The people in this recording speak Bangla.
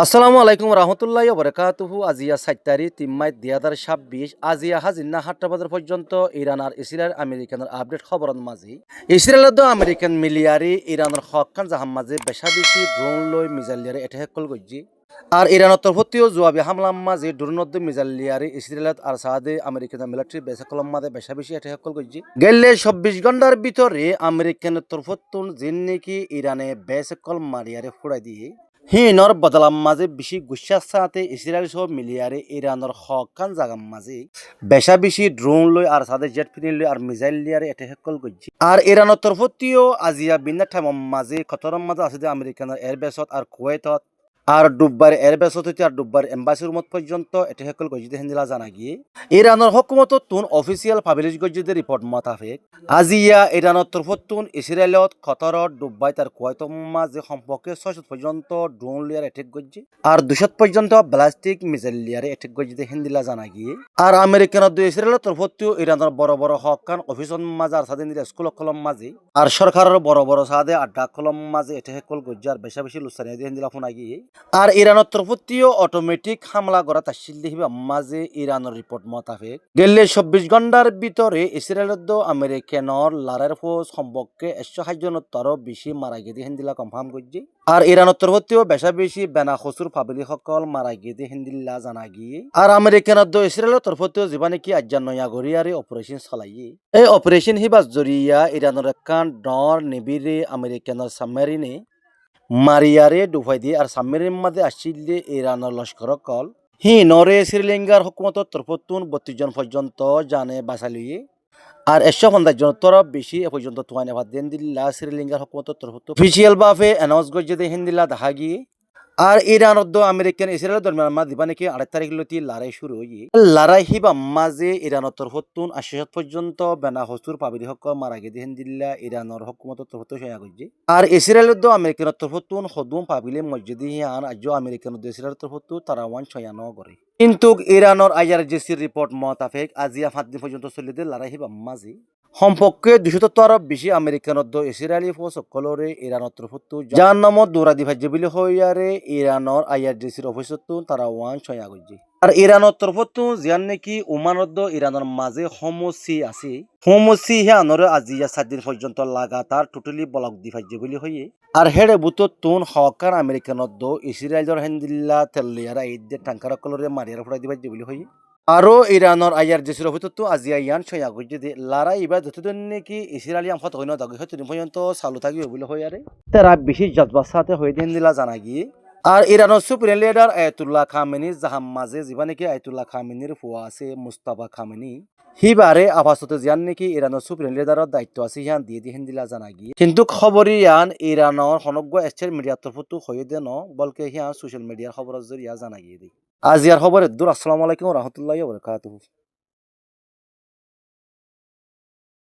আসসালামু আলাইকুম রহমতুল্লাহি ওবরাকাতুহু। আজিয়া 7 তারিখ 3 মার্চ 2026। আজিয়া হাজিনা 7টা বাজার পর্যন্ত ইরান আর ইসরায়েল আমেরিকানের আপডেট খবরন মাঝি ইসরায়েলের দো আমেরিকান মিলিয়ারি ইরানের হকান জাহান মাঝে বেশা বেশি ড্রোন লই মিজাইলিয়ারে এটেকল গজ্জি আর ইরানের তরফতিও জবাবি হামলা মাঝে ড্রোনদ মিজাইলিয়ারি ইসরায়েলত আর সাদে আমেরিকান মিলিটারি বেসাকলম মাঝে বেশা বেশি এটেকল গজ্জি গেলে 24 ঘন্টার ভিতরে আমেরিকানের তরফতুন জিন নাকি ইরানে বেসাকল মারিয়ারে ফুড়াই দিয়ে হিনর বদলাম মাঝে বেশি গুসার সাথে ইসরায়েল সহ মিলিয়ারে ইরানের হকান জাগাম মাঝে বেশা বেশি ড্রোন লই আর সাথে জেট ফিনিল লই আর মিসাইল লিয়ারে এতে হেকল গজ্জি আর ইরানের তরফতিও আজিয়া বিনা ঠাইম মাঝে খতরম মাঝে আছে যে আমেরিকানের এয়ারবেসত আর কুয়েতত আর ডুব্বার এয়ারবেসত হইতে আর ডুব্বার এম্বাসির মত পর্যন্ত এতে হেকল গজ্জিতে হিন্দিলা জানা গিয়ে ইরানের হকুমত তুন অফিসিয়াল পাবলিশ গজ্জিতে রিপোর্ট মোতাবেক আজিয়া ইরানের তরফতুন ইসরায়েলত খতরত ডুব্বাই তার কুয়েতম মাঝে সম্পর্কে 600 পর্যন্ত ড্রোন লিয়ার এটেক গজ্জি আর 200 পর্যন্ত ব্লাস্টিক মিসাইল লিয়ারে এটেক গজ্জিতে হিন্দিলা জানা গিয়ে আর আমেরিকানের দুই ইসরায়েলের তরফতিও ইরানের বড় বড় হকান অফিসন মাঝে আর সাদে স্কুল কলম মাঝে আর সরকারের বড় বড় সাদে আড্ডা কলম মাঝে এটেক কল গজ্জি আর বেশা বেশি লুসানি দিয়ে হিন্দিলা ফোনা গিয়ে আর ইরানের তরফতিও অটোমেটিক হামলা করা তাসিল দিবা মাঝে ইরানের রিপোর্ট মোতাবেক গেলে 24 ঘন্টার ভিতরে ইসরায়েলের দো আমেরিকানর লারের ফোর্স সম্পর্কে 160 জনেরও বেশি মারা গিয়ে হিন্দিলা কনফার্ম করছে আর ইরানের তরফতিও বেশা বেশি বেনা খসুর পাবলি সকল মারা গিয়ে হিন্দিল্লা জানা গিয়ে আর আমেরিকানের দো ইসরায়েলের তরফতিও যিবা নাকি আজ্ঞা নয়া গরিয়ারে অপারেশন চলাইয়ে এই অপারেশন হিবা জরিয়া ইরানের একান ডর নিবিরে আমেরিকানের সাবমেরিনে মারিয়ারে ডুবাই দিয়ে আর সাবমেরিন মাঝে আসছিল ইরানের লস্কর কল নরে শ্রীলঙ্কার হুকুমতর তরফতুন 32 জন পর্যন্ত জানে বাঁচালিয়ে আর 150 জনের বেশি এ পর্যন্ত তোয়ানে ভাত দেন দিল্লা শ্রীলঙ্কার হুকুমতর তরফতুন অফিসিয়াল ভাবে অ্যানাউন্স করছে হিন্দিলা দেখা গিয়ে আর ইরানত আমেরিকান ইসরায়েল দরমিয়ান মা দিবা নাকি 8 তারিখ লতি লড়াই শুরু হয়ে লড়াই হিবা মাঝে ইরানত তরফতুন 80 পর্যন্ত বেনা হসুর পাবলি হক মারা গিয়ে হিন্দিল্লা ইরানের হুকুমতর তরফতুন সয়া করছে আর ইসরায়েল আমেরিকান তরফতুন হদুম পাবিলে মসজিদে হিয়ান আজ আমেরিকান ইসরায়েল তরফতুন তারা ওয়ান সয়ানো করে কিন্তু ইরানের আইআরজিসির রিপোর্ট মোতাবেক আজিয়া 5 দিন পর্যন্ত চলিতে লড়াই হিবা মাঝে সম্পর্কে 200 বেশি আমেরিকানত ইসরায়েলি ফৌজ সকলরে ইরানত তরফতুন যার নামত দৌড়াদি ভাজ্য বুলি হইয়ারে ইরানের আইআরজিসির অফিসত তারা ওয়ান সয়া করছে আর ইরানের তরফতুন জিয়ান নাকি ওমানত ইরানের মাঝে হোমসি আছে হোমসি হিয়ানরে আজিয়া 7 দিন পর্যন্ত লাগাতার টোটালি ব্লক দি ভাজ্য বুলি হইয়ে আর হেডে বুততুন হকার আমেরিকানত ইসরায়েলের হিন্দিল্লা তেলিয়ারা ঈদের টাঙ্কারা কলরে মারিয়ার ফুড়াই দি ভাজ্য বুলি হইয়ে আরও ইরানের আইআরজিসির অফিসত আজিয়া ইয়ান সয়া করছে যে লড়াই এবার যতদিন নাকি ইসরায়েলি আমফত হইন দাগে হয়তো পর্যন্ত চালু থাকবে বলে হয় আরে তারা বেশি জজবার সাথে হয়ে দিন দিলা জানা গিয়ে আর ইরানের সুপ্রিম লিডার আয়াতুল্লাহ খামেনি জাহাম মাঝে যিবা নাকি আয়াতুল্লাহ খামেনির ফুয়া আছে মুস্তাফা খামেনি হিবারে আভাসতে জিয়ান নাকি ইরানের সুপ্রিম লিডারের দায়িত্ব আছে হিয়ান দিয়ে দিয়ে হিন্দিলা জানা গিয়ে কিন্তু খবর ইয়ান ইরানের সমগ্র এস্টের মিডিয়ার তরফতো হয়ে দেন বলকে হিয়ান সোশ্যাল মিডিয়ার খবরের জরিয়া জানা গিয়ে দিই আজিয়ার খবরের দূর। আসসালামু আলাইকুম রহমতুল্লাহি ওয়া বারাকাতুহু।